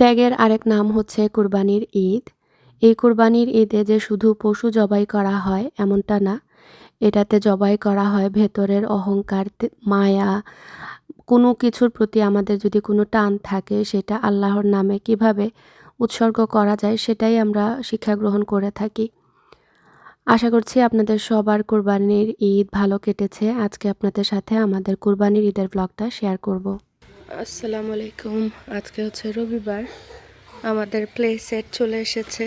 ত্যাগের আরেক নাম হচ্ছে কুরবানির ঈদ। এই কুরবানির ঈদে যে শুধু পশু জবাই করা হয় এমনটা না। এটাতে জবাই করা হয় ভেতরের অহংকার, মায়া, কোনো কিছুর প্রতি আমাদের যদি কোনো টান থাকে সেটা আল্লাহর নামে কিভাবে উৎসর্গ করা যায় সেটাই আমরা শিক্ষা গ্রহণ করে থাকি। আশা করছি আপনাদের সবার কুরবানির ঈদ ভালো কেটেছে। আজকে আপনাদের সাথে আমাদের কুরবানির ঈদের ব্লগটা শেয়ার করব। আসসালামু আলাইকুম। আজকে হচ্ছে রবিবার। আমাদের প্লে সেট চলে এসেছে।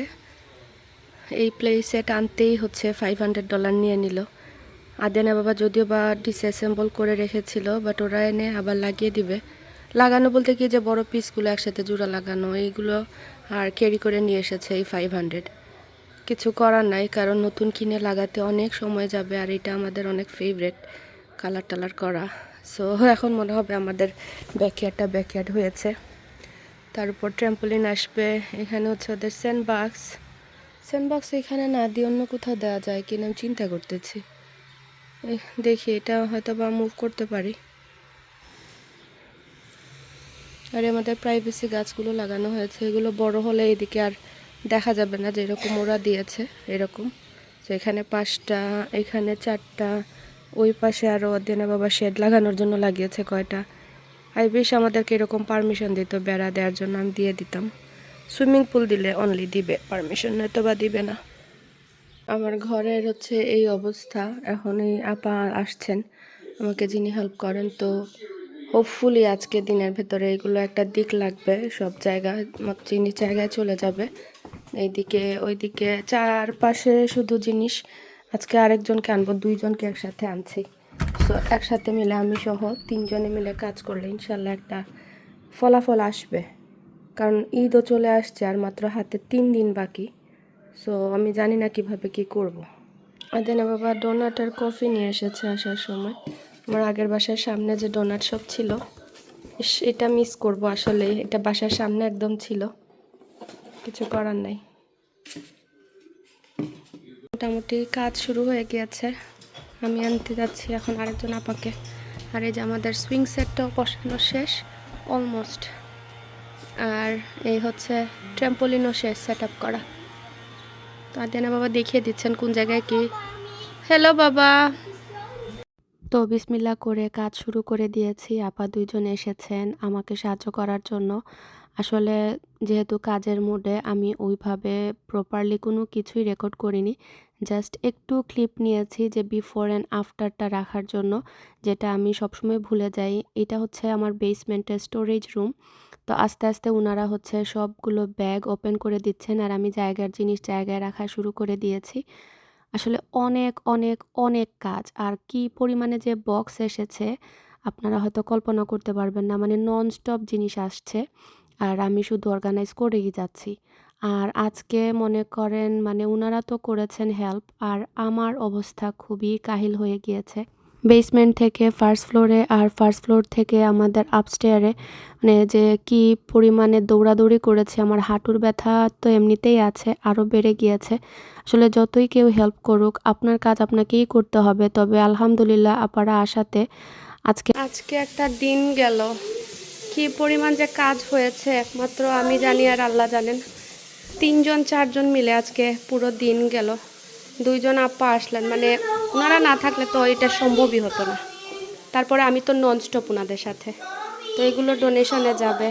এই প্লে সেট আনতেই হচ্ছে $500 নিয়ে নিল। আদেনা বাবা যদিও বা ডিসঅ্যাসেম্বল করে রেখেছিল, বাট ওরা এনে আবার লাগিয়ে দিবে। লাগানো বলতে কি, যে বড় পিসগুলো একসাথে জোড়া লাগানো, এইগুলো আর ক্যারি করে নিয়ে এসেছে এই 500। কিছু করার নাই, কারণ নতুন কিনে লাগাতে অনেক সময় যাবে, আর এটা আমাদের অনেক ফেভারেট কালার টালার করা। সো এখন মনে হবে আমাদের ব্যাকয়ার্ড হয়েছে। তার উপর ট্র্যাম্পোলিন আসবে। এখানে হচ্ছে ওদের স্যান্ডবক্স এখানে না দিয়ে অন্য কোথাও দেওয়া যায় কিনা আমি চিন্তা করতেছি। দেখি, এটা হয়তো বা মুভ করতে পারি। আর আমাদের প্রাইভেসি গাছগুলো লাগানো হয়েছে। এগুলো বড় হলে এদিকে আর দেখা যাবে না, যেরকম ওরা দিয়েছে এরকম। তো এখানে 5টা, এখানে 4টা, ওই পাশে আরও অদেনা বাবা শেড লাগানোর জন্য লাগিয়েছে কয়টা। আই বেশ আমাদেরকে এরকম পারমিশন দিত বেড়া দেওয়ার জন্য, আমি দিয়ে দিতাম। সুইমিং পুল দিলে অনলি দিবে পারমিশন, নয়তো বা দিবে না। আমার ঘরের হচ্ছে এই অবস্থা। এখন এই আপা আসছেন আমাকে, যিনি হেল্প করেন। তো হোপফুলি আজকে দিনের ভেতরে এগুলো একটা দিক লাগবে, সব জায়গায় জিনিস জায়গায় চলে যাবে। এইদিকে ওইদিকে চারপাশে শুধু জিনিস। আজকে আরেকজনকে আনবো, 2জনকে একসাথে আনছি। সো একসাথে মিলে আমি সহ 3জনে মিলে কাজ করলে ইনশাল্লাহ একটা ফলাফল আসবে। কারণ ঈদও চলে আসছে আর মাত্র হাতে 3 দিন বাকি। সো আমি জানি না কিভাবে কি করব। আদেনা বাবা ডোনাট আর কফি নিয়ে এসেছে আসার সময়। আমার আগের বাসার সামনে যে ডোনাট শপ ছিল, এটা মিস করব আসলে। এটা বাসার সামনে একদম ছিল, কিছু করার নাই। মোটামুটি কাজ শুরু হয়ে গিয়েছে। আমি আনতে যাচ্ছি এখন আরেকজন আপাকে। আর এই যে আমাদের সুইং সেটটাও বসানো শেষ অলমোস্ট। আর এই হচ্ছে ট্র্যাম্পোলিনও শেষ সেট আপ করা। তো আদেনা বাবা দেখিয়ে দিচ্ছেন কোন জায়গায় কি। হ্যালো বাবা। তো বিসমিল্লাহ করে কাজ শুরু করে দিয়েছি। আপা 2জন এসেছেন আমাকে সাহায্য করার জন্য। আসলে যেহেতু কাজের মুডে আমি ওইভাবে প্রপারলি কোনো কিছুই রেকর্ড করিনি। জাস্ট একটু ক্লিপ নিয়েছি যে বিফোর অ্যান্ড আফটারটা রাখার জন্য, যেটা আমি সবসময় ভুলে যাই। এটা হচ্ছে আমার বেসমেন্টের স্টোরেজ রুম। তো আস্তে আস্তে ওনারা হচ্ছে সবগুলো ব্যাগ ওপেন করে দিচ্ছেন, আর আমি জায়গার জিনিস জায়গায় রাখা শুরু করে দিয়েছি। আসলে অনেক অনেক অনেক কাজ, আর কি পরিমাণে যে বক্স এসেছে আপনারা হয়তো কল্পনা করতে পারবেন না। মানে নন স্টপ জিনিস আসছে আর আমি শুধু অর্গানাইজ করেই যাচ্ছি। আর আজকে মনে করেন মানে ওনারা তো করেছেন হেল্প, আর আমার অবস্থা খুবই কাহিল হয়ে গিয়েছে। বেসমেন্ট থেকে ফার্স্ট ফ্লোরে আর ফার্স্ট ফ্লোর থেকে আমাদের আপস্টেয়ারে মানে যে কি পরিমাণে দৌড়াদৌড়ি করেছে, আমার হাঁটুর ব্যথা তো এমনিতেই আছে, আরও বেড়ে গিয়েছে। আসলে যতই কেউ হেল্প করুক আপনার কাজ আপনাকেই করতে হবে। তবে আলহামদুলিল্লাহ আপারা আসাতে আজকে একটা দিন গেল। কি পরিমাণ যে কাজ হয়েছে একমাত্র আমি জানি আর আল্লাহ জানেন। 3জন 4জন মিলে আজকে পুরো দিন গেল। 2জন আপা আসলেন, মানে ওনারা না থাকলে তো এটা সম্ভবই হতো না। তারপরে আমি তো ননস্টপ ওনাদের সাথে। তো এগুলো ডোনেশনে যাবে,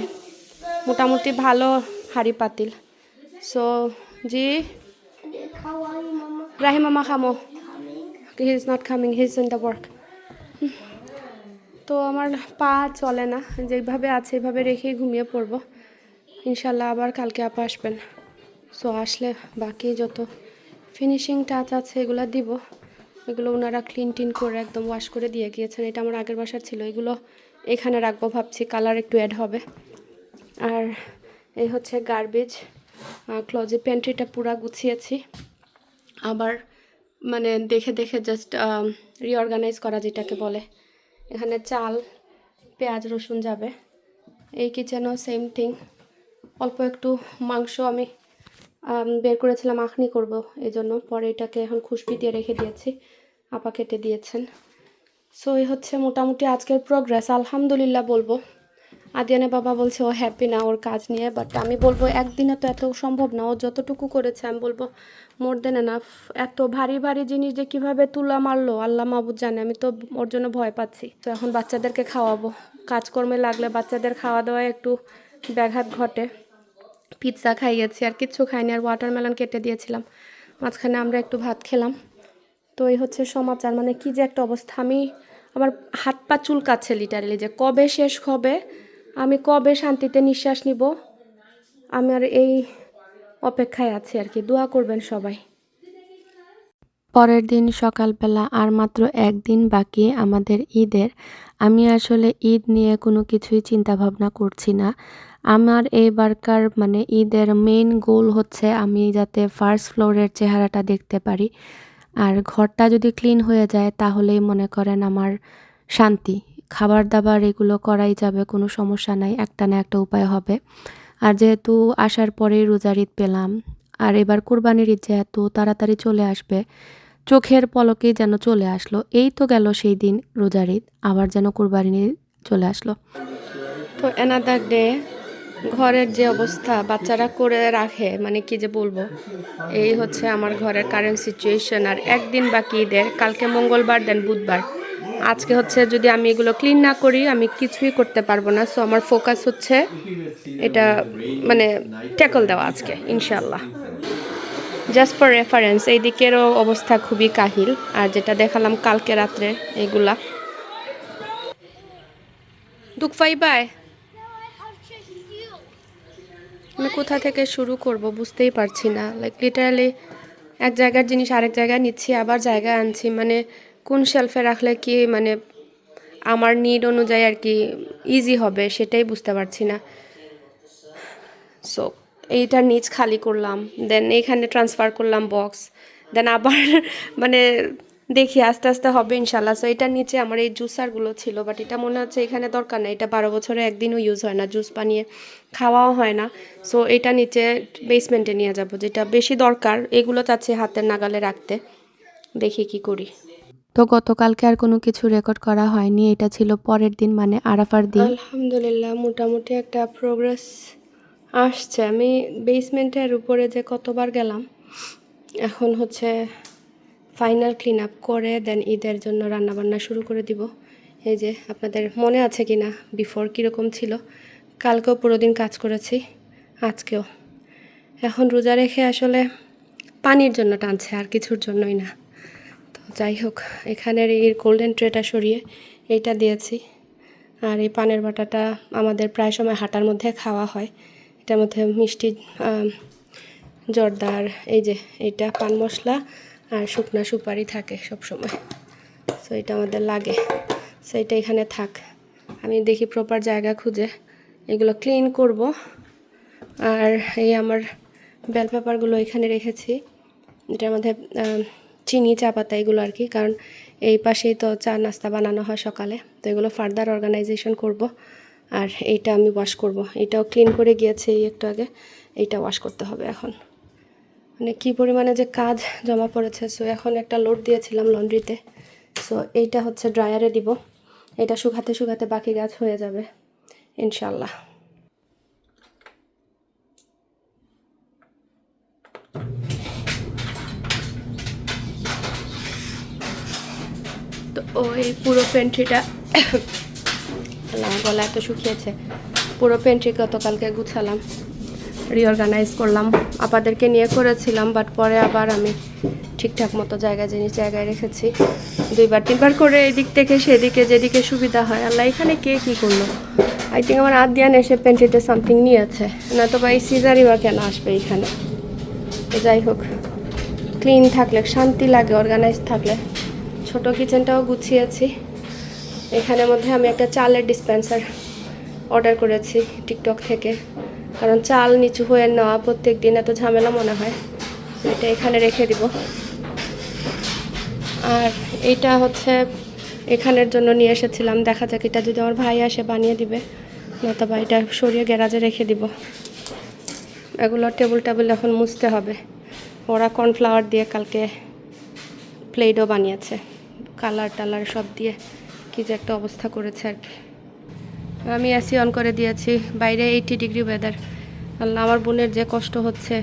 মোটামুটি ভালো হাড়ি পাতিল। সো জি রাহি মামা খামো, he is not coming, he is in the work. তো আমার পা চলে না, যেভাবে আছে এভাবে রেখেই ঘুমিয়ে পড়বো। ইনশাল্লাহ আবার কালকে আপা আসবেন। সো আসলে বাকি যত ফিনিশিং টাচ আছে এগুলো দিব। এগুলো ওনারা ক্লিন টিন করে একদম ওয়াশ করে দিয়ে গিয়েছেন। এটা আমার আগের বাসার ছিল, এগুলো এখানে রাখবো ভাবছি, কালার একটু অ্যাড হবে। আর এই হচ্ছে গার্বেজ ক্লোজেট প্যান্ট্রিটা পুরা গুছিয়েছি। আবার মানে দেখে দেখে জাস্ট রিঅর্গানাইজ করা যেটাকে বলে। এখানে চাল, পেঁয়াজ, রসুন যাবে। এই কিচেনও সেম থিং। অল্প একটু মাংস আমি বের করেছিলাম, আখনি করব এই জন্য। পরে এটাকে এখন খুশবি দিয়ে রেখে দিয়েছি, আপা কেটে দিয়েছেন। সো এই হচ্ছে মোটামুটি আজকের প্রোগ্রেস, আলহামদুলিল্লাহ বলবো। আদিয়ানের বাবা বলছে ও হ্যাপি না ওর কাজ নিয়ে, বাট আমি বলবো একদিনে তো এত সম্ভব না। ও যতটুকু করেছে আমি বলবো মোর দেন এনাফ। এত ভারী ভারী জিনিস যে কীভাবে তুলা মারলো আল্লাহ মাহবুদ জানে, আমি তো ওর জন্য ভয় পাচ্ছি। তো এখন বাচ্চাদেরকে খাওয়াবো, কাজকর্মে লাগলে বাচ্চাদের খাওয়া দাওয়ায় একটু ব্যাঘাত ঘটে। পিৎজা খাইয়েছি আর কিচ্ছু খাইনি, আর ওয়াটারমেলন কেটে দিয়েছিলাম, মাঝখানে আমরা একটু ভাত খেলাম। তো এই হচ্ছে সমাচার, মানে কি যে একটা অবস্থা। আমি আমার হাত পা চুলকাচ্ছে লিটারেলি, যে কবে শেষ হবে, আমি কবে শান্তিতে নিঃশ্বাস নিব, আমার এই অপেক্ষায় আছি আর কি। দোয়া করবেন সবাই। পরের দিন সকালবেলা, আর মাত্র একদিন বাকি আমাদের ঈদের। আমি আসলে ঈদ নিয়ে কোনো কিছুই চিন্তা ভাবনা করছি না। আমার এইবারকার মানে ঈদের মেইন গোল হচ্ছে আমি যাতে ফার্স্ট ফ্লোরের চেহারাটা দেখতে পারি, আর ঘরটা যদি ক্লিন হয়ে যায় তাহলেই মনে করেন আমার শান্তি। খাবার দাবার এগুলো করাই যাবে, কোনো সমস্যা নাই, একটা না একটা উপায় হবে। আর যেহেতু আসার পরেই রোজার ঈদ পেলাম, আর এবার কোরবানির ঈদ যেহেতু তাড়াতাড়ি চলে আসবে, চোখের পলকেই যেন চলে আসলো। এই তো গেল সেই দিন রোজার ঈদ, আবার যেন কোরবানির ঈদ চলে আসলো। তো অ্যানাদার ডে, ঘরের যে অবস্থা বাচ্চারা করে রাখে, মানে কি যে বলবো। এই হচ্ছে আমার ঘরের কারেন্ট সিচুয়েশন। আর একদিন বাকি ঈদের, কালকে মঙ্গলবার দেন বুধবার। আজকে হচ্ছে যদি আমি এগুলো ক্লিন না করি আমি কিছুই করতে পারবো না। সো আমার ফোকাস হচ্ছে এটা মানে ট্যাকল দেওয়া আজকে ইনশাল্লাহ। জাস্ট ফর রেফারেন্স, এই দিকেরও অবস্থা খুবই কাহিল, আর যেটা দেখালাম কালকে রাত্রে এগুলা দুঃখ পাইবাই। আমি কোথা থেকে শুরু করব বুঝতেই পারছি না। লাইক লিটারালি এক জায়গার জিনিস আরেক জায়গায় নিচ্ছি, আবার জায়গায় আনছি, মানে কোন শেলফে রাখলে কি মানে আমার নিড অনুযায়ী আর কি ইজি হবে সেটাই বুঝতে পারছি না। সো এইটার নিচ খালি করলাম, দেন এইখানে ট্রান্সফার করলাম বক্স, দেন আবার মানে দেখি আস্তে আস্তে হবে ইনশাল্লাহ। সো এটার নিচে আমার এই জুসারগুলো ছিল, বাট এটা মনে হচ্ছে এখানে দরকার নেই, এটা 12 বছরে একদিনও ইউজ হয় না, জুস বানিয়ে খাওয়াও হয় না। সো এটা নিচে বেসমেন্টে নিয়ে যাব, যেটা বেশি দরকার এগুলো চাচ্ছি হাতের নাগালে রাখতে। দেখি কি করি। তো গতকালকে আর কোনো কিছু রেকর্ড করা হয়নি, এটা ছিল পরের দিন মানে আরাফার দিন। আলহামদুলিল্লাহ মোটামুটি একটা প্রোগ্রেস আসছে। আমি বেসমেন্টের উপরে যে কতবার গেলাম, এখন হচ্ছে ফাইনাল ক্লিন আপ করে দেন ঈদের জন্য রান্নাবান্না শুরু করে দিব। এই যে আপনাদের মনে আছে কি না বিফোর কীরকম ছিল, কালকেও পুরো দিন কাজ করেছি, আজকেও। এখন রোজা রেখে আসলে পানির জন্য টানছে, আর কিছুর জন্যই না। তো যাই হোক, এখানের এই গোল্ডেন ট্রেটা সরিয়ে এইটা দিয়েছি। আর এই পানের বাটাটা আমাদের প্রায় সময় হাঁটার মধ্যে খাওয়া হয়, এটার মধ্যে মিষ্টি জর্দার এই যে এইটা পান মশলা আর শুকনা সুপারি থাকে সব সময়। সো এটা আমাদের লাগে, সো এটা এখানে থাক। আমি দেখি প্রপার জায়গা খুঁজে এগুলো ক্লিন করব। আর এই আমার বেল পেপারগুলো এখানে রেখেছি, এটার মধ্যে চিনি চা পাতা এগুলো আর কি, কারণ এই পাশেই তো চা নাস্তা বানানো হয় সকালে। তো এগুলো ফার্দার অর্গানাইজেশন করব। আর এইটা আমি ওয়াশ করব, এটাও ক্লিন করে গিয়েছে এই একটু আগে, এইটা ওয়াশ করতে হবে এখন। মানে কী পরিমাণে যে কাজ জমা পড়েছে। সো এখন একটা লোড দিয়েছিলাম লন্ড্রিতে, সো এইটা হচ্ছে ড্রায়ারে দিব, এটা শুকাতে শুকাতে বাকি কাজ হয়ে যাবে ইনশাল্লাহ। তো ওই পুরো পেন্ট্রিটা আমার গলা এত শুকিয়েছে, পুরো পেন্ট্রি গতকালকে গুছালাম, রিঅর্গানাইজ করলাম। আপাদেরকে নিয়ে করেছিলাম, বাট পরে আবার আমি ঠিকঠাক মতো জিনিস জায়গায় রেখেছি। 2বার 3বার করে এদিক থেকে সেদিকে যেদিকে সুবিধা হয়। আল্লাহ, এখানে কে কী করলো? আই থিঙ্ক আমার আদিয়ান এসে পেন্ট্রিতে সামথিং নিয়েছে, নয়তো বা এই সিজারই বা কেন আসবে এইখানে। তো যাই হোক, ক্লিন থাকলে শান্তি লাগে, অর্গানাইজ থাকলে। ছোট কিচেনটাও গুছিয়েছি। এখানের মধ্যে আমি একটা চালের ডিসপেন্সার অর্ডার করেছি টিকটক থেকে, কারণ চাল নিচু হয়ে নেওয়া প্রত্যেক দিন এত ঝামেলা মনে হয়। এটা এখানে রেখে দিব। আর এইটা হচ্ছে এখানের জন্য নিয়ে এসেছিলাম, দেখা যাক এটা যদি আমার ভাই আসে বানিয়ে দিবে, নয়তোবা এটা সরিয়ে গ্যারাজে রেখে দিব। এগুলো টেবিল এখন মুছতে হবে। ওরা কর্নফ্লাওয়ার দিয়ে কালকে প্লেডও বানিয়েছে, কালার টালার সব দিয়ে কী যে একটা অবস্থা করেছে আর কি। আমি এসি অন করে দিয়েছি, বাইরে 80 ডিগ্রি ওয়েদার। আল্লাহ, আমার বোনের যে কষ্ট হচ্ছে,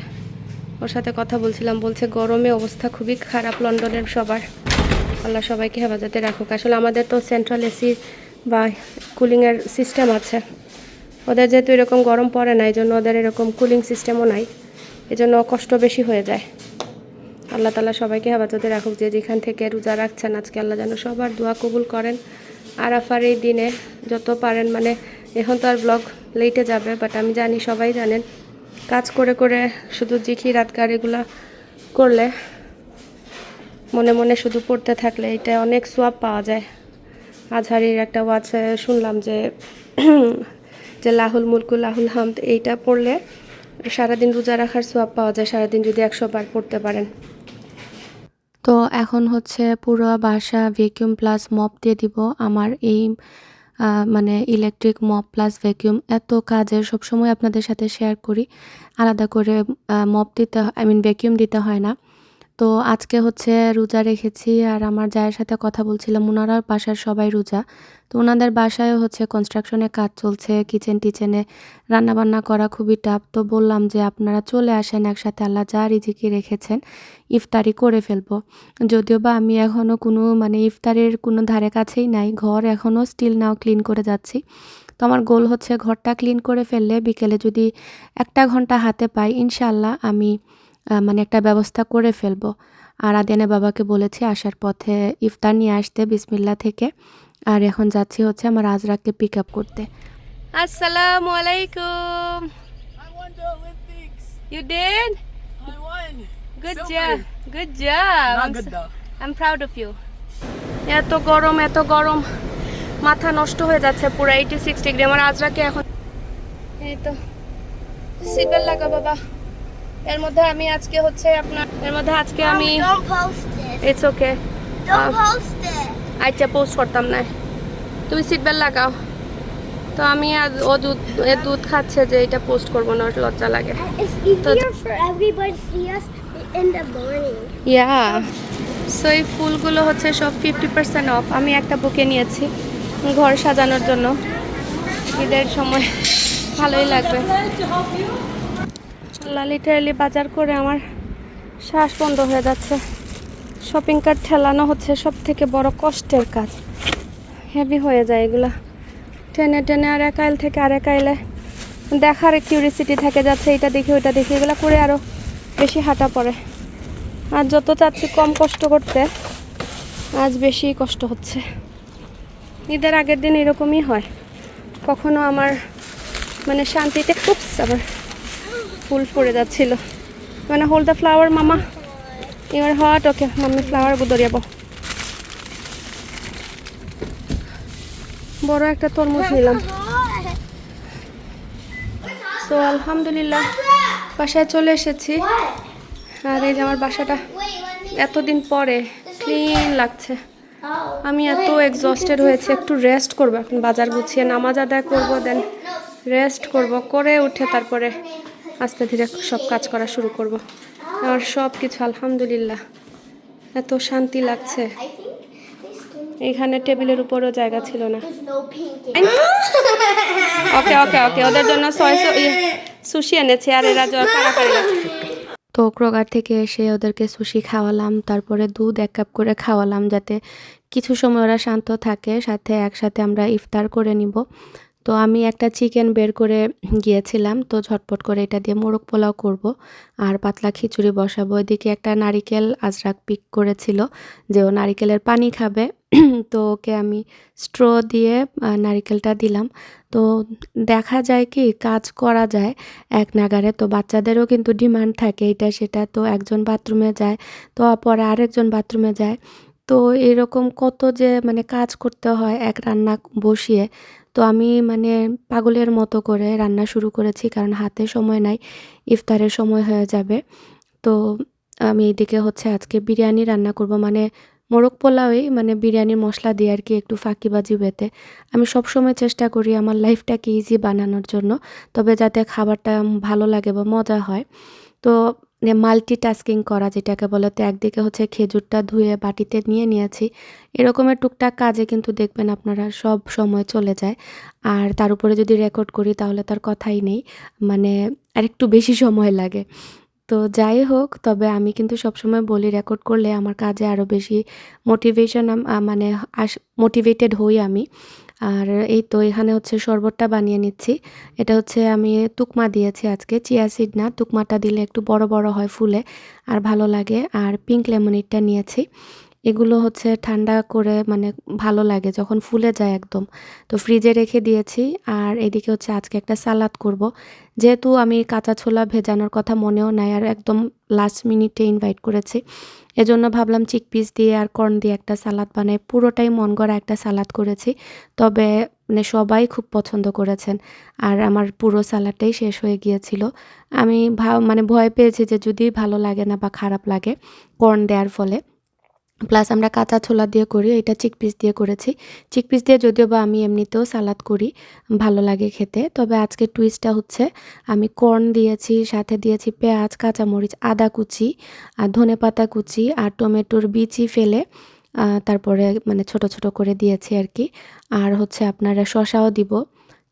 ওর সাথে কথা বলছিলাম, বলছে গরমে অবস্থা খুবই খারাপ লন্ডনের সবার। আল্লাহ সবাইকে হেফাজতে রাখুক। আসলে আমাদের তো সেন্ট্রাল এসি বা কুলিংয়ের সিস্টেম আছে, ওদের যেহেতু এরকম গরম পড়ে না, এই জন্য ওদের এরকম কুলিং সিস্টেমও নাই, এই জন্য কষ্ট বেশি হয়ে যায়। আল্লাহ তাআলা সবাইকে হেফাজতে রাখুক। যে যেখান থেকে রোজা রাখছেন আজকে, আল্লাহ যেন সবার দোয়া কবুল করেন। আরাফার এই দিনে যত পারেন, মানে এখন তো আর ব্লগ লেটে যাবে, বাট আমি জানি সবাই জানেন, কাজ করে করে শুধু জিকির আজকার এগুলা করলে, মনে মনে শুধু পড়তে থাকলে এটা অনেক সোয়াব পাওয়া যায়। আজহারির একটা ওয়াজ শুনলাম যে যে লাহুল মুলকু লাহুল হামদ, এইটা পড়লে সারাদিন রোজা রাখার সোয়াব পাওয়া যায়, সারাদিন যদি 100 বার পড়তে পারেন। তো এখন হচ্ছে পুরো বাসা ভ্যাকুয়াম প্লাস মপ দিয়ে দিব। আমার এই মানে ইলেকট্রিক মপ প্লাস ভ্যাকুয়াম এত কাজের, সবসময় আপনাদের সাথে শেয়ার করি, আলাদা করে মপ দিতে, আই মিন ভ্যাকুয়াম দিতে হয় না। তো আজকে হচ্ছে রোজা রেখেছি, আর আমার জায়ের সাথে কথা বলছিলাম, ওনারা বাসার সবাই রোজা। তো ওনাদের বাসায় হচ্ছে কনস্ট্রাকশনের কাজ চলছে, টিচেনে রান্নাবান্না করা খুবই টাফ। তো বললাম যে আপনারা চলে আসেন একসাথে, আল্লাহ যা রিজিকে রেখেছেন ইফতারি করে ফেলবো। যদিও বা আমি এখনও কোনো মানে ইফতারের কোনো ধারে কাছেই নাই, ঘর এখনও স্টিল নাও ক্লিন করে যাচ্ছি। তো আমার গোল হচ্ছে ঘরটা ক্লিন করে ফেললে বিকেলে যদি 1 ঘন্টা হাতে পাই, ইনশাআল্লাহ আমি মানে একটা ব্যবস্থা করে ফেলবো। আর আদিয়ানের বাবাকে বলেছি আসার পথে ইফতার নিয়ে আসতে বিসমিল্লাহ থেকে। আর এখন যাচ্ছি হচ্ছে আমার আজরাকে পিক আপ করতে। আসসালামু আলাইকুম। I won the Olympics. You did? I won. Good Silver. job. Good job. Not good though. I'm proud of you. এত গরম, এত গরম, মাথা নষ্ট হয়ে যাচ্ছে পুরো। 86 ডিগ্রি। আমার আজরাকে এখন এই তো সিট বেল্ট লাগা বাবা। এর মধ্যে আমি আজকে হচ্ছে আমি Don't post it. It's okay, Don't post it. আচ্ছা পোস্ট করতাম না, তুমি সিট বেল্ট লাগাও। তো আমি আজ এ দুধ খাচ্ছে যে এটা পোস্ট করবো না, ওর লজ্জা লাগে। It's easier for everybody to see us in the morning. Yeah, so এই ফুলগুলো হচ্ছে সব 50% অফ। আমি একটা বুকে নিয়েছি ঘর সাজানোর জন্য, ঈদের সময় ভালোই লাগবে। লিটারালি বাজার করে আমার শ্বাস বন্ধ হয়ে যাচ্ছে। শপিং কার্ট ঠেলানো হচ্ছে সব থেকে বড় কষ্টের কাজ, হেভি হয়ে যায় এগুলা টেনে টেনে। আর এক আইল থেকে আরেক আইলে দেখার কিউরিসিটি থেকে যাচ্ছে, এটা দেখি ওইটা দেখি, এগুলা করে আরও বেশি হাঁটা পড়ে। আর যত চাচ্ছি কম কষ্ট করতে, আজ বেশি কষ্ট হচ্ছে। ঈদের আগের দিন এরকমই হয়, কখনো আমার মানে শান্তিতে খুব আবার ফুল পড়ে যাচ্ছিল। মানে হোল্ড দ্য ফ্লাওয়ার মামা, your hot, okay mummy flower দরিয়াবো। বড় একটা তরমুজ নিলাম। তো আলহামদুলিল্লাহ বাসায় চলে এসেছি। আর এই যে আমার বাসাটা এতদিন পরে ক্লিন লাগছে। আমি এত এক্সস্টেড হয়েছে, একটু রেস্ট করবো এখন, বাজার গুছিয়ে নামাজ আদায় করবো, দেন রেস্ট করব, করে উঠে তারপরে আস্তে ধীরে সব কাজ করা শুরু করব। আমার সব কিছু আলহামদুলিল্লাহ এত শান্তি লাগছে। এখানে টেবিলের উপরও জায়গা ছিল না। There's no pink. ওকে ওকে ওকে, ওদের জন্য সুশি এনেছি, আর এরা কারাকারি লাগছে। তো ক্রোগার থেকে এসে ওদেরকে সুশি খাওয়ালাম, তারপরে দুধ 1 কাপ করে খাওয়ালাম, যাতে কিছু সময় ওরা শান্ত থাকে, সাথে একসাথে আমরা ইফতার করে নিব। তো আমি একটা চিকেন বের করে গিয়েছিলাম, তো ঝটপট করে এটা দিয়ে মোরগ পোলাও করব আর পাতলা খিচুড়ি বসাবো। এদিকে একটা নারিকেল আজরাক পিক করেছিল যে ও নারিকেলের পানি খাবে, তো ওকে আমি স্ট্র দিয়ে নারিকেলটা দিলাম। তো দেখা যায় কি কাজ করা যায় এক নাগারে, তো বাচ্চাদেরও কিন্তু ডিমান্ড থাকে এটা সেটা, তো একজন বাথরুমে যায় তো পরে আরেকজন বাথরুমে যায়, তো এরকম কত যে মানে কাজ করতে হয় এক রান্না বসিয়ে। তো আমি মানে পাগলের মতো করে রান্না শুরু করেছি, কারণ হাতে সময় নাই, ইফতারের সময় হয়ে যাবে। তো আমি এদিকে হচ্ছে আজকে বিরিয়ানি রান্না করব, মানে মোরগ পোলাওই, মানে বিরিয়ানির মশলা দিয়ে আর কি একটু ফাঁকিবাজি বেতে। আমি সবসময় চেষ্টা করি আমার লাইফটাকে ইজি বানানোর জন্য, তবে যাতে খাবারটা ভালো লাগে বা মজা হয়। তো মাল্টিটাস্কিং করা যেটাকে বলে। তো একদিকে হচ্ছে খেজুরটা ধুয়ে বাটিতে নিয়ে নিয়েছি। এরকমের টুকটাক কাজে কিন্তু দেখবেন আপনারা সব সময় চলে যায়। আর তার উপরে যদি রেকর্ড করি তাহলে তার কথাই নেই। মানে আরেকটু বেশি সময় লাগে। তো যাই হোক, তবে আমি কিন্তু সবসময় বলি রেকর্ড করলে আমার কাজে আরও বেশি মোটিভেশন মানে মোটিভেটেড হই আমি। আর এই তো এখানে হচ্ছে শরবতটা বানিয়ে নিচ্ছি। এটা হচ্ছে আমি তুকমা দিয়েছি আজকে, চিয়া সিড না, তুকমাটা দিলে একটু বড় বড় হয় ফুলে আর ভালো লাগে। আর পিঙ্ক লেমনেডটা নিয়েছি। এগুলো হচ্ছে ঠান্ডা করে মানে ভালো লাগে যখন ফুলে যায় একদম। তো ফ্রিজে রেখে দিয়েছি। আর এদিকে হচ্ছে আজকে একটা সালাদ করব। যেহেতু আমি কাঁচা ছোলা ভেজানোর কথা মনেও নাই আর একদম লাস্ট মিনিটে ইনভাইট করেছি, এজন্য ভাবলাম চিকপিস দিয়ে আর কর্ন দিয়ে একটা সালাদ বানাই। পুরোটাই মন গড়া একটা সালাদ করেছি। তবে মানে সবাই খুব পছন্দ করেছেন। আর আমার পুরো সালাডটাই শেষ হয়ে গিয়েছিল। আমি মানে ভয় পেয়েছি যে যদি ভালো লাগে না বা খারাপ লাগে কর্ন দেওয়ার ফলে। প্লাস আমরা কাঁচা ছোলা দিয়ে করি, এটা চিকপিস দিয়ে করেছি। চিকপিস দিয়ে যদিও বা আমি এমনিতেও সালাদ করি, ভালো লাগে খেতে। তবে আজকে টুইস্টটা হচ্ছে আমি কর্ন দিয়েছি, সাথে দিয়েছি পেঁয়াজ, কাঁচামরিচ, আদা কুচি আর ধনেপাতা কুচি আর টমেটোর বিচি ফেলে তারপরে মানে ছোট ছোট করে দিয়েছি আর কি। আর হচ্ছে আপনারা শসাও দিব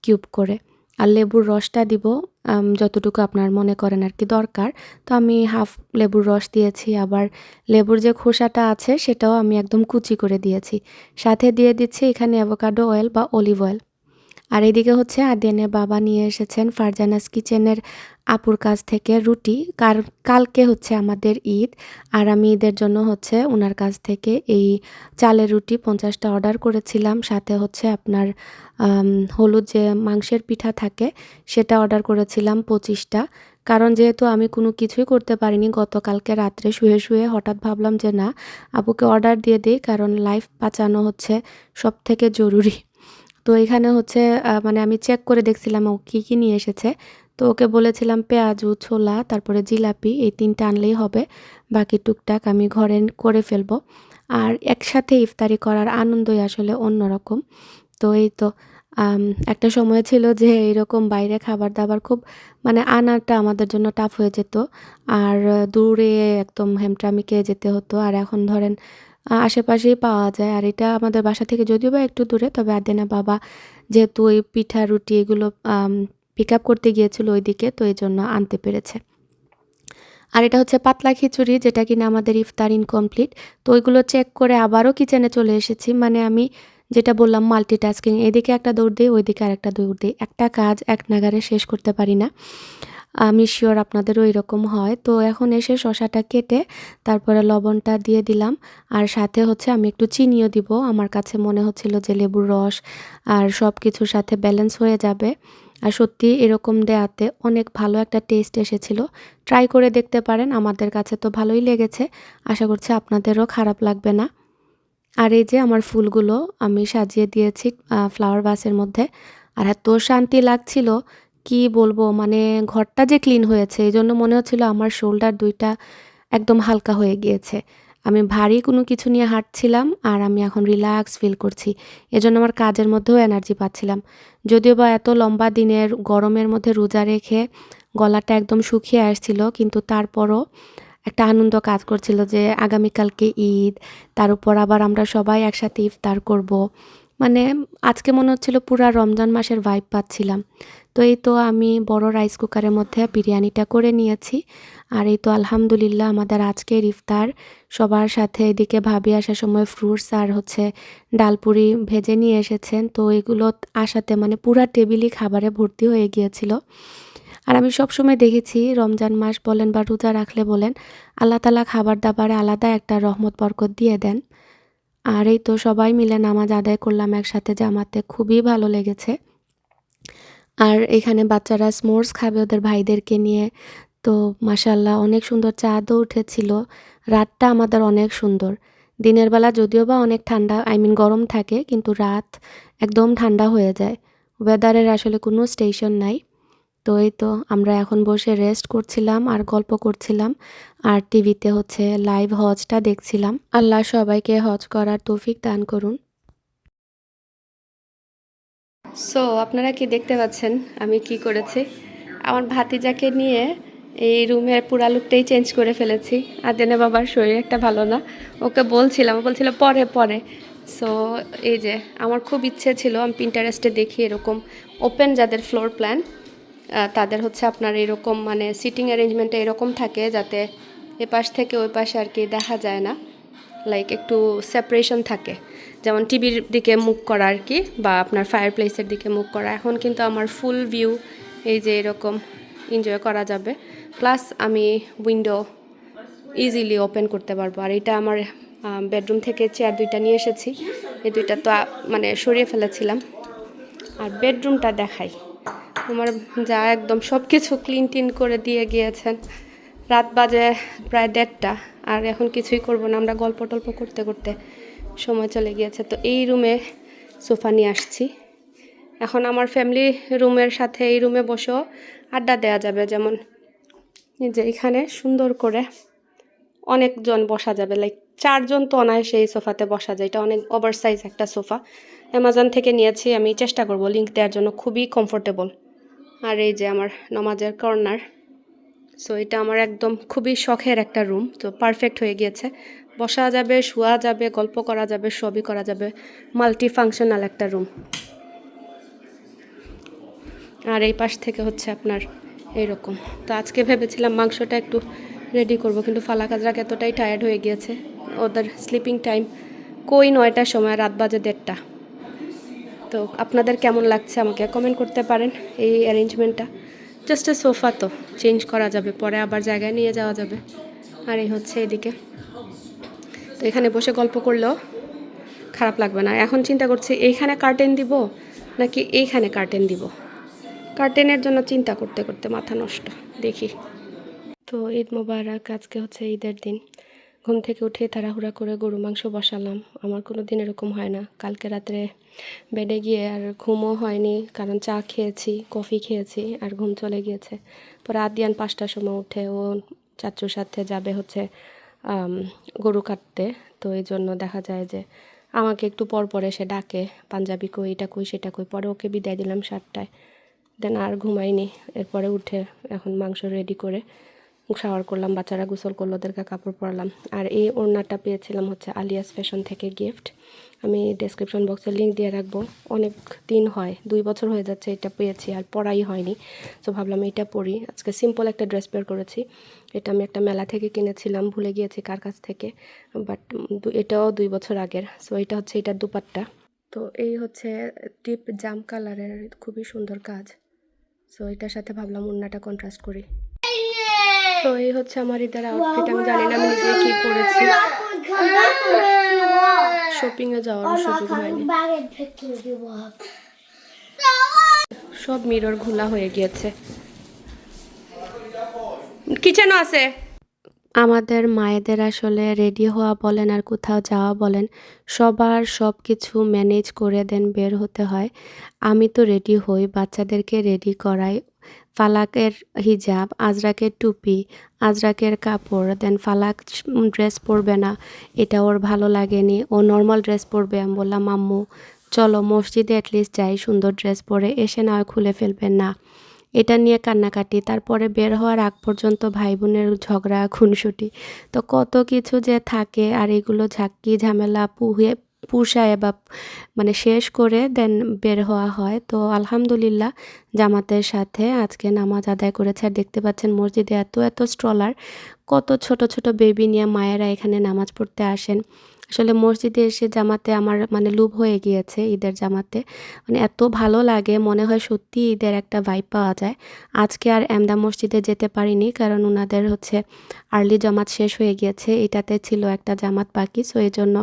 কিউব করে। আর লেবুর রসটা দিব যতটুকু আপনার মনে করেন আর কি দরকার। তো আমি হাফ লেবুর রস দিয়েছি, আবার লেবুর যে খোসাটা আছে সেটাও আমি একদম কুচি করে দিয়েছি। সাথে দিয়ে দিচ্ছি এখানে অ্যাভোকাডো অয়েল বা অলিভ অয়েল। আর এদিকে হচ্ছে আদিয়ানের বাবা নিয়ে এসেছেন ফারজানাস কিচেনের আপুর কাছ থেকে রুটি। কালকে হচ্ছে আমাদের ঈদ, আর আমি ঈদের জন্য হচ্ছে ওনার কাছ থেকে এই চালের রুটি 50টা অর্ডার করেছিলাম। সাথে হচ্ছে আপনার হলুদ যে মাংসের পিঠা থাকে সেটা অর্ডার করেছিলাম 25টা। কারণ যেহেতু আমি কোনো কিছুই করতে পারিনি গতকালকে রাত্রে শুয়ে শুয়ে, হঠাৎ ভাবলাম যে না, আপুকে অর্ডার দিয়ে দিই, কারণ লাইফ বাঁচানো হচ্ছে সব থেকে জরুরি। তো এখানে হচ্ছে মানে আমি চেক করে দেখছিলাম ও কী কী নিয়ে এসেছে। তো ওকে বলেছিলাম পেঁয়াজু, ছোলা, তারপরে জিলাপি, এই 3টা আনলেই হবে। বাকি টুকটাক আমি ঘরে করে ফেলবো। আর একসাথে ইফতারি করার আনন্দই আসলে অন্যরকম। তো এই তো আম একটা সময় ছিল যে এরকম বাইরে খাবার-দাবার খুব মানে আনাটা আমাদের জন্য টাফ হয়ে যেত। আর দূরে একদম হেমট্রামি খেয়ে যেতে হতো। আর এখন ধরেন আশেপাশেই পাওয়া যায়। আর এটা আমাদের বাসা থেকে যদিও বা একটু দূরে, তবে আদেনা বাবা যেহেতু ওই পিঠা, রুটি এগুলো পিক আপ করতে গিয়েছিল ওইদিকে, তো এজন্য আনতে পেরেছে। আর এটা হচ্ছে পাতলা খিচুড়ি, যেটা কিনা আমাদের ইফতার ইনকমপ্লিট। তো ওইগুলো চেক করে আবারও কিচেনে চলে এসেছি। মানে আমি যেটা বললাম মাল্টিটাস্কিং, এদিকে একটা দৌড় দিই, ওইদিকে আরেকটা দৌড় দিই। একটা কাজ এক নাগাড়ে শেষ করতে পারি না। আমি সিওর আপনাদেরও এরকম হয়। তো এখন এসে শসাটা কেটে তারপরে লবণটা দিয়ে দিলাম। আর সাথে হচ্ছে আমি একটু চিনিও দিব। আমার কাছে মনে হচ্ছিল যে লেবুর রস আর সব কিছুর সাথে ব্যালেন্স হয়ে যাবে। আর সত্যি এরকম দেয়াতে অনেক ভালো একটা টেস্ট এসেছিল। ট্রাই করে দেখতে পারেন। আমাদের কাছে তো ভালোই লেগেছে। আশা করছি আপনাদেরও খারাপ লাগবে না। আর এই যে আমার ফুলগুলো আমি সাজিয়ে দিয়েছি ফ্লাওয়ার ভাসের মধ্যে। আর এত শান্তি লাগছিল, কি বলবো, মানে ঘরটা যে ক্লিন হয়েছে এজন্য মনে হচ্ছিল আমার শোল্ডার 2টা একদম হালকা হয়ে গিয়েছে। আমি ভারী কোনো কিছু নিয়ে হাঁটছিলাম আর আমি এখন রিল্যাক্স ফিল করছি। এজন্য আমার কাজের মধ্যেও এনার্জি পাচ্ছিলাম। যদিও বা এত লম্বা দিনের গরমের মধ্যে রোজা রেখে গলাটা একদম শুকিয়ে আসছিল, কিন্তু তারপরও একটা আনন্দ কাজ করছিল যে আগামীকালকে ঈদ, তার উপর আবার আমরা সবাই একসাথে ইফতার করব। মানে আজকে মনে হচ্ছিল পুরা রমজান মাসের ভাইব পাচ্ছিলাম। তো এই তো আমি বড় রাইস কুকারের মধ্যে বিরিয়ানিটা করে নিয়েছি। আর এই তো আলহামদুলিল্লাহ আমাদের আজকের ইফতার। সবার সাথে এদিকে ভাবি আসার সময় ফ্রুটস আর হচ্ছে ডালপুরি ভেজে নিয়ে এসেছেন। তো এগুলো আসাতে মানে পুরা টেবিলই খাবারে ভর্তি হয়ে গিয়েছিল। আর আমি সবসময় দেখেছি রমজান মাস বলেন বা রোজা রাখলে বলেন, আল্লাহ তাআলা খাবার-দাবারে আলাদা একটা রহমত বরকত দিয়ে দেন। আর এই তো সবাই মিলে নামাজ আদায় করলাম একসাথে জামাতে, খুবই ভালো লেগেছে। আর এখানে বাচ্চারা s'mores খাবে ওদের ভাইদেরকে নিয়ে। তো মাশাআল্লাহ অনেক সুন্দর চাঁদও উঠেছিল। রাতটা আমাদের অনেক সুন্দর। দিনের বেলা যদিও বা অনেক ঠান্ডা, গরম থাকে, কিন্তু রাত একদম ঠান্ডা হয়ে যায়। ওয়েদারের আসলে কোনো স্টেশন নাই। তো এই তো আমরা এখন বসে রেস্ট করছিলাম আর গল্প করছিলাম। আর টিভিতে হচ্ছে লাইভ হজটা দেখছিলাম। আল্লাহ সবাইকে হজ করার তৌফিক দান করুন। সো আপনারা কি দেখতে পাচ্ছেন আমি কি করেছি? আমার ভাতিজাকে নিয়ে এই রুমের পুরা লুকটাই চেঞ্জ করে ফেলেছি। আদিয়ানের বাবার শরীর একটা ভালো না, ওকে বলছিলাম, ও বলছিল পরে পরে। সো এই যে আমার খুব ইচ্ছে ছিল, আমি পিন্টারেস্টে দেখি এরকম ওপেন যাদের ফ্লোর প্ল্যান তাদের হচ্ছে আপনার এরকম মানে সিটিং অ্যারেঞ্জমেন্টটা এরকম থাকে যাতে এ পাশ থেকে ওই পাশে আর কি দেখা যায় না, লাইক একটু সেপারেশন থাকে, যেমন টিভির দিকে মুখ করা আর কি, বা আপনার ফায়ার প্লেসের দিকে মুখ করা। এখন কিন্তু আমার ফুল ভিউ এই যে এরকম এনজয় করা যাবে, প্লাস আমি উইন্ডো ইজিলি ওপেন করতে পারবো। আর এটা আমার বেডরুম থেকে চেয়ার দুইটা নিয়ে এসেছি, এই দুইটা তো মানে সরিয়ে ফেলেছিলাম। আর বেডরুমটা দেখাই, আমার যা একদম সব কিছু ক্লিন টিন করে দিয়ে গিয়েছেন। রাত বাজে প্রায় 1:30, আর এখন কিছুই করব না, আমরা গল্প টল্প করতে করতে সময় চলে গিয়েছে। তো এই রুমে সোফা নিয়ে আসছি, এখন আমার ফ্যামিলি রুমের সাথে এই রুমে বসেও আড্ডা দেওয়া যাবে। যেমন যে এখানে সুন্দর করে অনেকজন বসা যাবে, লাইক 4 জন তো অনায়াসে এই সোফাতে বসা যায়। এটা অনেক ওভার সাইজ একটা সোফা, অ্যামাজন থেকে নিয়েছি, আমি চেষ্টা করব লিঙ্ক দেওয়ার জন্য, খুবই কমফোর্টেবল। আর এই যে আমার নামাজের কর্নার, সো এটা আমার একদম খুবই শখের একটা রুম, তো পারফেক্ট হয়ে গিয়েছে। বসা যাবে, শোয়া যাবে, গল্প করা যাবে, সবই করা যাবে, মাল্টি ফাংশনাল একটা রুম। আর এই পাশ থেকে হচ্ছে আপনার এইরকম। তো আজকে ভেবেছিলাম মাংসটা একটু রেডি করব, কিন্তু ফালাক আজরাক এতটাই টায়ার্ড হয়ে গিয়েছে, ওদের স্লিপিং টাইম কই 9টার সময়, রাত বাজে 1:30। তো আপনাদের কেমন লাগছে আমাকে কমেন্ট করতে পারেন। এই অ্যারেঞ্জমেন্টটা জাস্ট এ সোফা, তো চেঞ্জ করা যাবে, পরে আবার জায়গায় নিয়ে যাওয়া যাবে। আর এই হচ্ছে এদিকে, তো এখানে বসে গল্প করলেও খারাপ লাগবে না। এখন চিন্তা করছি এইখানে কার্টেন দিব নাকি এইখানে কার্টেন দিব, কার্টেনের জন্য চিন্তা করতে করতে মাথা নষ্ট, দেখি। তো ঈদ মোবারক, আজকে হচ্ছে ঈদের দিন। ঘুম থেকে উঠে তাড়াহুড়া করে গরু মাংস বসালাম। আমার কোনো দিন এরকম হয় না, কালকে রাত্রে বেডে গিয়ে আর ঘুমও হয়নি, কারণ চা খেয়েছি, কফি খেয়েছি, আর ঘুম চলে গিয়েছে। পরে আদিয়ান 5টার সময় উঠে ও চাচুর সাথে যাবে হচ্ছে গরু কাটতে, তো এই জন্য দেখা যায় যে আমাকে একটু পর পর এসে ডাকে, পাঞ্জাবি কই, এটা কই, সেটা কই। পরে ওকে বিদায় দিলাম 7টায়, দেন আর ঘুমাইনি। এরপরে উঠে এখন মাংস রেডি করে শাওয়ার করলাম, বাচ্চারা গোসল করলো, ওদেরকে কাপড় পরালাম। আর এই ওড়নাটা পেয়েছিলাম হচ্ছে আলিয়াস ফ্যাশন থেকে গিফট, আমি ডেসক্রিপশন বক্সে লিঙ্ক দিয়ে রাখবো। অনেক দিন হয়, 2 বছর হয়ে যাচ্ছে এটা পেয়েছি, আর পরাই হয়নি। তো ভাবলাম এটা পরি। আজকে সিম্পল একটা ড্রেস বের করেছি, এটা আমি একটা মেলা থেকে কিনেছিলাম, ভুলে গিয়েছি কার কাছ থেকে, বাট এটাও 2 বছর আগের। সো এটা হচ্ছে এটার দুপাট্টা। তো এই হচ্ছে ডিপ জাম কালারের, খুবই সুন্দর কাজ। সো এটার সাথে ভাবলাম ওড়নাটা কন্ট্রাস্ট করি। তো এই হচ্ছে আমার ঈদের আউটফিট। আমি জানি না আমি নিজে কি পরেছি, শপিংয়ে যাওয়ার সুযোগ হয়নি, সব মিরর খোলা হয়ে গিয়েছে। কিচেনও আছে। আমাদের মায়েদের আসলে রেডি হওয়া বলেন আর কোথাও যাওয়া বলেন, সবার সব কিছু ম্যানেজ করে দেন বের হতে হয়। আমি তো রেডি হই, বাচ্চাদেরকে রেডি করাই, ফালাকের হিজাব, আজরাকের টুপি, আজরাকের কাপড়, দেন ফালাক ড্রেস পরবে না, এটা ওর ভালো লাগেনি, ও নর্মাল ড্রেস পরবে। আমি বললাম আম্মু চলো মসজিদে অ্যাটলিস্ট যাই, সুন্দর ড্রেস পরে এসে না হয় খুলে ফেলবেন না, এটা নিয়ে কান্নাকাটি। তারপরে বের হওয়ার আগ পর্যন্ত ভাই বোনের ঝগড়া খুনসুটি, তো কত কিছু যে থাকে। আর এগুলো ঝাঁকি ঝামেলা পুষায় বা মানে শেষ করে দেন বের হওয়া হয়। তো আলহামদুলিল্লাহ জামাতের সাথে আজকে নামাজ আদায় করেছে। আর দেখতে পাচ্ছেন মসজিদে এত এত স্ট্রলার, কত ছোট ছোট বেবি নিয়ে মায়েরা এখানে নামাজ পড়তে আসেন। আসলে মসজিদে এসে জামাতে আমার মানে লোভ হয়ে গিয়েছে, ঈদের জামাতে মানে এত ভালো লাগে, মনে হয় সত্যি ঈদের একটা ভাইব পাওয়া যায়। আজকে আর এমদা মসজিদে যেতে পারিনি, কারণ ওনাদের হচ্ছে আর্লি জামাত শেষ হয়ে গিয়েছে, এটাতে ছিল একটা জামাত বাকি। সো এই জন্য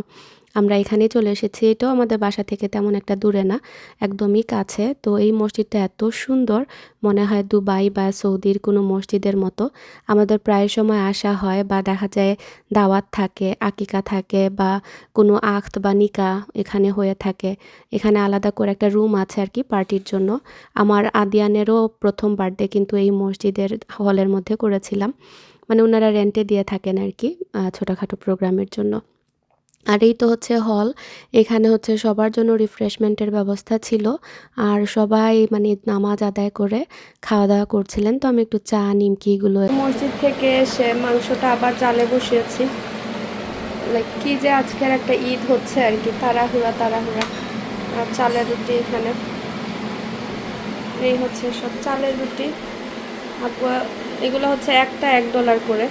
আমরা এখানেই চলে এসেছি। এটাও আমাদের বাসা থেকে তেমন একটা দূরে না, একদমই কাছে। তো এই মসজিদটা এত সুন্দর, মনে হয় দুবাই বা সৌদির কোনো মসজিদের মতো। আমাদের প্রায় সময় আসা হয়, বা দেখা যায় দাওয়াত থাকে, আকিকা থাকে, বা কোনো আখত বা নিকা এখানে হয়ে থাকে। এখানে আলাদা করে একটা রুম আছে আর কি পার্টির জন্য। আমার আদিয়ানেরও প্রথম বার্থডে কিন্তু এই মসজিদের হলের মধ্যে করেছিলাম, মানে ওনারা রেন্টে দিয়ে থাকেন আর কি ছোটোখাটো প্রোগ্রামের জন্য। আর এই তো হচ্ছে হল। এখানে হচ্ছে সবার জন্য রিফ্রেশমেন্টের ব্যবস্থা ছিল। আর সবাই মানে নামাজ আদায় করে খাওয়া-দাওয়া করছিলেন। তো আমি একটু চা, নিমকি এগুলো মসজিদ থেকে এসে মাংসটা আবার জালে বসিয়েছি। লাইক কি যে আজকের একটা ঈদ হচ্ছে আর কি, তাড়াহুড়া তাড়াহুড়া। আর চালের রুটি এখানে, এই হচ্ছে সব চালের রুটি। আপু এগুলো হচ্ছে একটা $1 করে।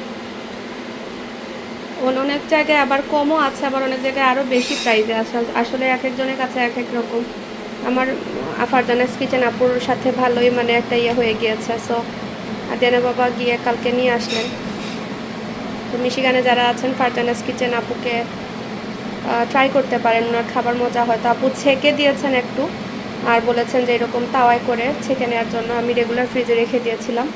অনেক জায়গায় আবার কমও আছে, আবার অনেক জায়গায় আরও বেশি প্রাইসে আসলে এক একজনের কাছে এক এক রকম। আমার ফারজানাস কিচেন আপুর সাথে ভালোই মানে একটা ইয়ে হয়ে গিয়েছে। সো আদিয়ানা বাবা গিয়ে কালকে নিয়ে আসলেন। তো মিশিগানে যারা আছেন ফারজানাস কিচেন আপুকে ট্রাই করতে পারেন, ওনার খাবার মজা হয়। তো আপু ছেঁকে দিয়েছেন একটু, আর বলেছেন যে এরকম তাওয়ায় করে ছেঁকে নেওয়ার জন্য। আমি রেগুলার ফ্রিজে রেখে দিয়েছিলাম।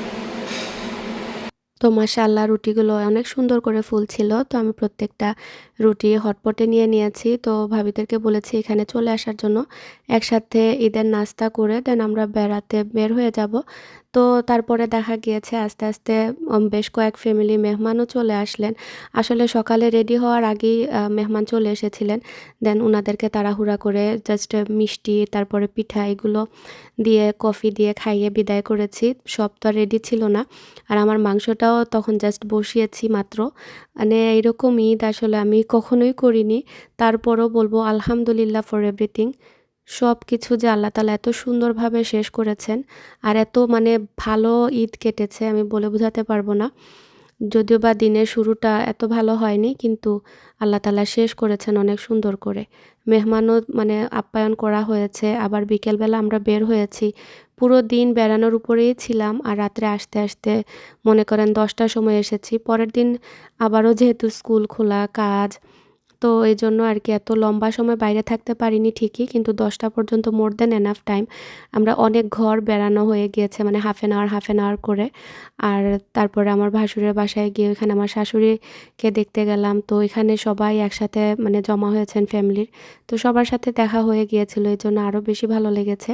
তো মাশাআল্লাহ রুটিগুলো অনেক সুন্দর করে ফুলছিল। তো আমি প্রত্যেকটা রুটি হটপটে নিয়ে নিয়েছি। তো ভাবিদেরকে বলেছি এখানে চলে আসার জন্য। একসাথে ঈদের নাস্তা করে দেন আমরা বেড়াতে বের হয়ে যাব। তো তারপরে দেখা গিয়েছে আস্তে, আস্তে বেশ কয়েক ফ্যামিলি মেহমানও চলে আসলেন। আসলে সকালে রেডি হওয়ার আগেই মেহমান চলে এসেছিলেন। দেন উনাদেরকে তাড়াহুড়া করে জাস্ট মিষ্টি, তারপরে পিঠা এগুলো দিয়ে কফি দিয়ে খাইয়ে বিদায় করেছি। সব তো আর রেডি ছিল না। আর আমার মাংসটাও তখন জাস্ট বসিয়েছি মাত্র। মানে এরকম ঈদ আসলে আমি কখনোই করিনি। তারপরও বলব আলহামদুলিল্লাহ ফর এভরিথিং। সবকিছু যে আল্লাহ তাআলা এত সুন্দরভাবে শেষ করেছেন আর এত মানে ভালো ঈদ কেটেছে আমি বলে বোঝাতে পারবো না। যদিও বা দিনের শুরুটা এত ভালো হয়নি, কিন্তু আল্লাহ তাআলা শেষ করেছেন অনেক সুন্দর করে। মেহমানও মানে আপ্যায়ন করা হয়েছে। আবার বিকেলবেলা আমরা বের হয়েছি। পুরো দিন বেড়ানোর উপরেই ছিলাম। আর রাত্রে আসতে, আসতে মনে করেন ১০টার সময় এসেছি। পরের দিন আবারও যেহেতু স্কুল খোলা, কাজ, তো এজন্য আরকি এত লম্বা সময় বাইরে থাকতে পারিনি ঠিকই, কিন্তু ১০টা পর্যন্ত মোর দ্যান এনাফ টাইম। আমরা অনেক ঘর বেড়ানো হয়ে গিয়েছে মানে half an hour, half an hour করে। আর তারপরে আমার ভাসুরের বাসায় গিয়ে ওইখানে আমার শাশুড়িকে দেখতে গেলাম। তো এখানে সবাই একসাথে মানে জমা হয়েছেন ফ্যামিলির। তো সবার সাথে দেখা হয়ে গিয়েছিল, এজন্য আরও বেশি ভালো লেগেছে।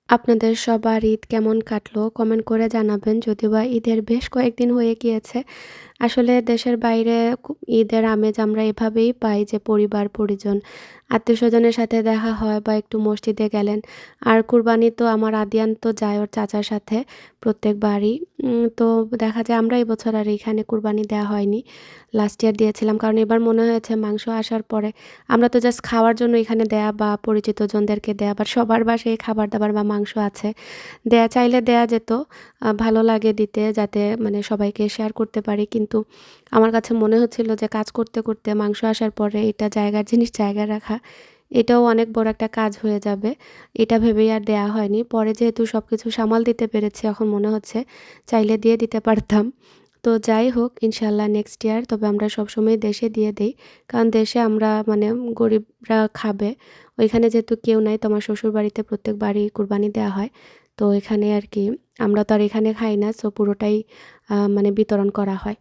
আপনাদের সবার ঈদ কেমন কাটলো কমেন্ট করে জানাবেন। যদিওবা ঈদের বেশ কয়েকদিন হয়ে গিয়েছে। আসলে দেশের বাইরে ঈদের আমেজ আমরা এভাবেই পাই যে পরিবার, পরিজন, আত্মীয়স্বজনের সাথে দেখা হয় বা একটু মসজিদে গেলেন। আর কুরবানি তো আমার আদিয়ান তো যায় ওর চাচার সাথে প্রত্যেকবারই। তো দেখা যায় আমরা এবছর আর এখানে কুরবানি দেওয়া হয়নি। লাস্ট ইয়ার দিয়েছিলাম। কারণ এবার মনে হয়েছে মাংস আসার পরে আমরা তো জাস্ট খাওয়ার জন্য এখানে দেয়া বা পরিচিতজনদেরকে দেয়া, বাট সবার বাসায় খাবার-দাবার বা মাংস আছে। দেয়া চাইলে দেয়া যেত। ভালো লাগে দিতে যাতে মানে সবাইকে শেয়ার করতে পারি। কিন্তু আমার কাছে মনে হচ্ছিল যে কাজ করতে, করতে মাংস আসার পরে এটা জায়গার জিনিস জায়গায় রাখা, এটাও অনেক বড় একটা কাজ হয়ে যাবে। এটা ভেবেই আর দেয়া হয়নি। পরে যেহেতু সবকিছু সামাল দিতে পেরেছি এখন মনে হচ্ছে চাইলে দিয়ে দিতে পারতাম। তো যাই হোক ইনশাআল্লাহ নেক্সট ইয়ার তবে আমরা সবসময় দেশে দিয়ে দেই। কারণ দেশে আমরা মানে গরিবরা খাবে। ওইখানে যেহেতু কেউ নাই তো আমার শ্বশুরবাড়িতে প্রত্যেকবারই কুরবানি দেয়া হয়। তো এখানে আরকি আমরা তো আর এখানে খাই না। সো পুরোটাই মানে বিতরণ করা হয়।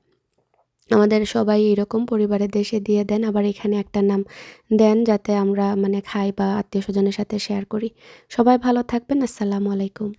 আমাদের সবাই এরকম পরিবারের দেশে দিয়ে দেন। আবার এখানে একটা নাম দেন যাতে আমরা মানে খাই বা আত্মীয়স্বজনের সাথে শেয়ার করি। সবাই ভালো থাকবেন। আসসালামু আলাইকুম।